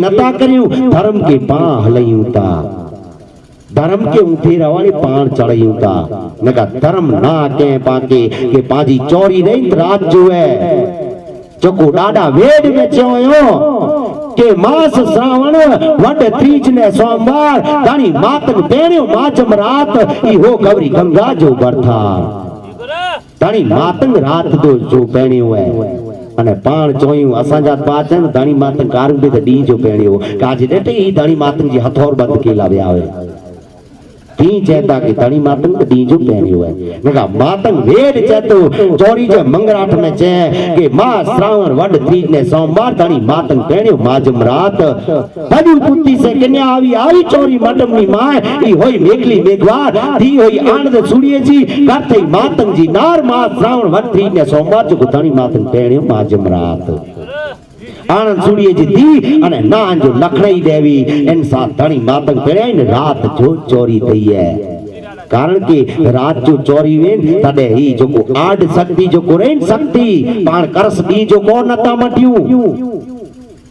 नता करियूं धर्म के पां हलयूं ता धर्म के ऊंधे रवानी पान चढ़यूं ता नका धर्म ना के पाके के पाजी चोरी नहीं रात जो है चोको डाडा वेद में चयो के मास श्रावण वड तीज ने सोमवार दानी मातन पेण्यो माचम रात ई हो गौरी गंगा जो बरथा दानी मातन रात दो जो पेण्यो है અને પાણ જોયું અસાંજા પાચન ધણી માતન કારું દે ડી જો પેણ્યો કાજ દેતે ઈ ધણી માતન जी हथौर बंद के लावे आवे डी चेता के धणी मातन डी जो पेण्यो है नका मातन वेद चेतो चोरी जे मंगराठ में चे के मां श्रावण वड तीज ने सोमवार धणी मातन पेण्यो माजम रात भजू पुती से कन्या आई चोरी मडमनी मां ई होई मेघली मेघवार दी होई आनंद सुड़िए जी करते मातन जी नार मां श्रावण वड तीज ने सोमवार जो धणी मातन पेण्यो माजम रात आनंद सुड़िए जी दी अने नान जो लखड़ई देवी इन साथ धणी मातन पेण्या ने रात जो चोरी थई है कारण के रात जो चोरी वेन तडे ही जो को आड शक्ति जो को रेन शक्ति पाण करस दी जो को नता मट्यू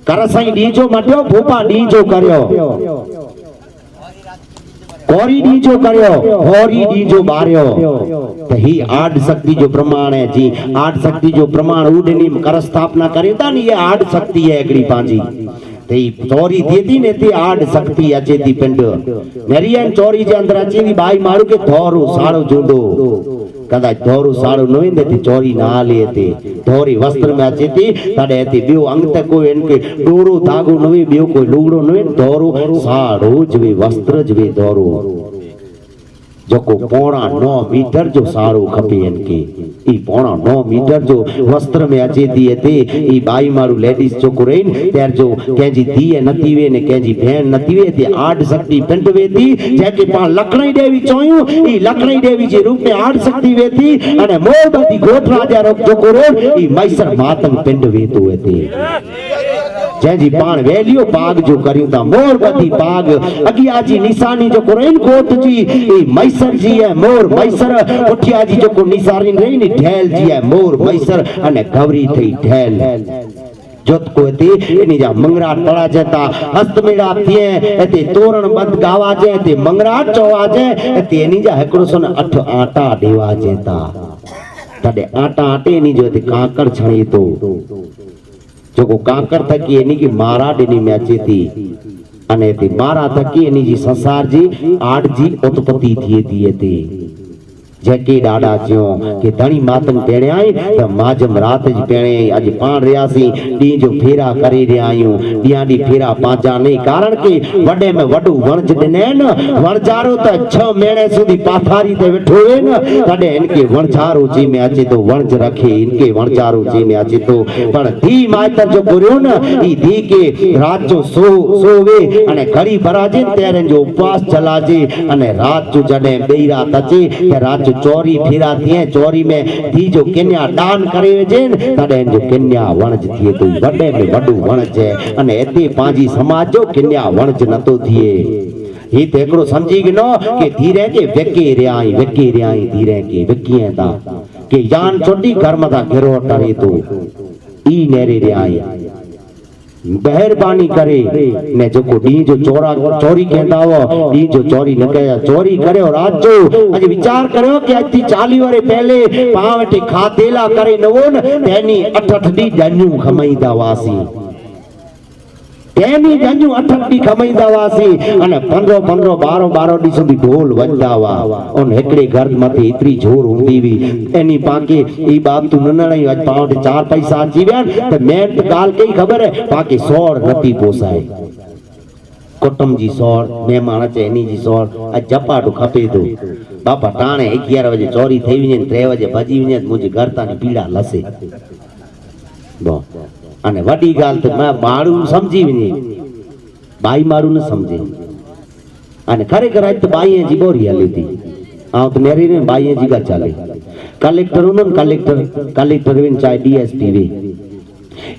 करसई दी जो मट्यो भूपा दी जो करयो कोरी दी जो करयो होरी दी जो बारयो तो ही आड शक्ति जो प्रमाण है जी आड शक्ति जो प्रमाण उडनी कर स्थापना करे ता नी ये आड शक्ति है एकड़ी पांजी ते चोरी थी ने ते आड शक्ति अचे थी पिंड नरियन चोरी जे अंदर अचे थी बाई मारू के धोरो साड़ो जुंदो कदा धोरो साड़ो न वेंदे थी चोरी ना ले थी धोरी वस्त्र में अचे थी तडे थी बियो अंग तक कोई इनके डोरो धागो न वे बियो कोई लुगड़ो न वे धोरो साड़ो जवे वस्त्र जवे धोरो जो को पौना 9 मीटर जो साड़ो खपे इनके ई पौना 9 मीटर जो वस्त्र में अचे दिए थे ई बाई मारू लेडीज जो कुरेन तेर जो केजी दिए नती वे ने केजी भेण नती वे ते आड शक्ति पिंड वे थी जेके पा लखणई देवी चोयू ई लखणई देवी जे रूप में आड शक्ति वे थी अने मोरबती गोठ राजा रो जो कुरेन ई मैसर मातम पिंड वे तो वे थी जैजी पाण वेलियो पाग जो करियो ता मोरबती पाग अगिया जी निशानी जो कुरेन कोट जी ई मैसर जी है मोर मैसर उठिया जी जो को निशानी रही नी ढेल जी है मोर मैसर अने गौरी थई ढेल जोत को थी इनी जा मंगरा टड़ा जता हस्तमेड़ा थिए एते तोरण बंद गावा जे ते मंगरा चवा जे एते इनी जा एकड़ो सन 8 आटा देवा जेता तडे आटा आटे नी जो ते काकड़ छणी तो जो को काकर थकी एनी की मारा डेनी में अचे थी अने थी मारा थकी एनी जी संसार जी आठ जी उत्पत्ति थिए थिए थी जेके डाडा जो के धणी मातन पेण्याई त माजम रात जी पेणे आज पाण रियासी डी जो फेरा करी रे आयूं डिया डी फेरा पाजा नहीं कारण के वडे में वडू वणज दिने न वणजारो त 6 महीने सुधी पाथारी ते वेठो है न तडे इनके वणजारो जी में अचे तो वणज रखे इनके वणजारो जी में अचे तो पण धी मातर जो पुरियो न ई धी के रात जो सोवे अने घड़ी भराजे तेरे जो उपवास चलाजे अने रात जो जडे बेई रात अचे ते रात चोरी फिरा थिए चोरी में थी जो कन्या दान करे जेन तडे जो कन्या वणज थिए तो वडे में वडू वणज है अने एते पांजी समाज जो कन्या वणज नतो थिए ही ते एकड़ो समझी गनो के धीरे के वेके रियाई धीरे के वेकिए ता के यान छोटी कर्म दा घेरो टरे तो ई नेरे रियाई मेहरबानी करे ने जो को डी जो चोरी कहंदा हो डी जो चोरी न कया चोरी करे और रात जो अज विचार करो कि अति 40 वारे पहले पावटे खातेला करे नवो न तेनी 8 डी जन्यू खमईदा वासी तेनी जन्यू 8 डी खमईदा वासी अने 15 12 डी सुधी ढोल वजदावा ओन एकड़े घर मथे इतरी जोर हुंदी वी एनी पाके ई बात तू ननणी अज पावटे 4 पैसा अची व्या त मेन गाल कई खबर है पाके 100 नती पोसाए कुटुंब जी 100 मेहमान अचे एनी जी 100 अज जपाटो खपे तो बापा टाणे 11 बजे चोरी थई वने 3 बजे भजी वने मुझे घर तानी पीड़ा लसे बो अने वडी गाल तो मैं मारू समझी वने बाई मारू न समझे अने खरेखर आज तो बाई जी बोरी हली थी आ तो नेरी ने बाई जी का चले कलेक्टर उन कलेक्टर विन चाहे डीएसपी वे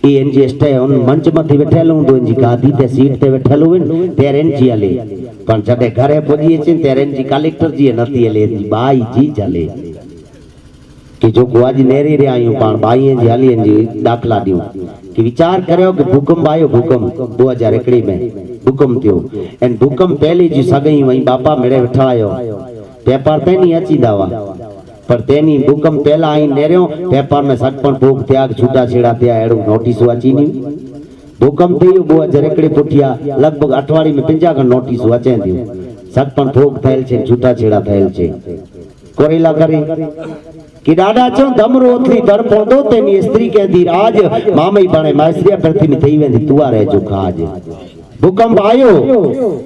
ए एनजी स्टे उन मंच मथे बैठेलो तो एनजी गादी ते सीट ते बैठेलो वन तेर एनजी हले पण जडे घरे पहुंची छे तेर एनजी कलेक्टर जी नथी हले एनजी बाई जी चले कि जो कुआजी नेरी रे आयूं पाण बाईअ जी हलीअ जी दाखला दियो कि विचार करियो कि भूकंप आयो भूकंप 2001 में भूकंप थियो एन भूकंप पहले जी सगई वही बापा मेरे वेठा आयो पेपर ते नहीं अची दावा पर तेनी भूकंप पहला आई नेरियो पेपर में सटपण भूख थिया छूटा छेड़ा थिया एड़ो नोटिस अची नी भूकंप थियो 2001 पुठिया लगभग अठवाड़ी में 50 खन नोटिस अचे थी सटपण भूख थयल छे छूटा छेड़ा थयल छे कोरेला करे कि दादा चो दमरो ओथली दर पौंदो तेनी स्त्री कहती राज मामई बणे मास्त्रिया पृथ्वी में थई वेंदी तुआ रह जो खाज भूकंप आयो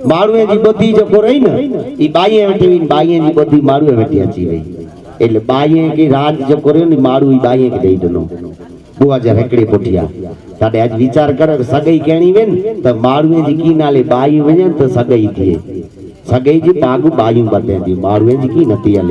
माड़ुए जी बुद्धि जो रही न ई बाईए वेठी हुई बाईए जी बुद्धि माड़ुए वेठी अची वई એટલે બાઈએ કે રાજ जो કર્યો ને માડું ઈ બાઈએ કે દઈ દનો 2001 पुठिया साडे आज विचार करे सगई केणी वेन तो माड़ुए जी की नाले बाई वने तो सगई थिए सगई जी पागु बायू बते दी माड़ुए जी की नती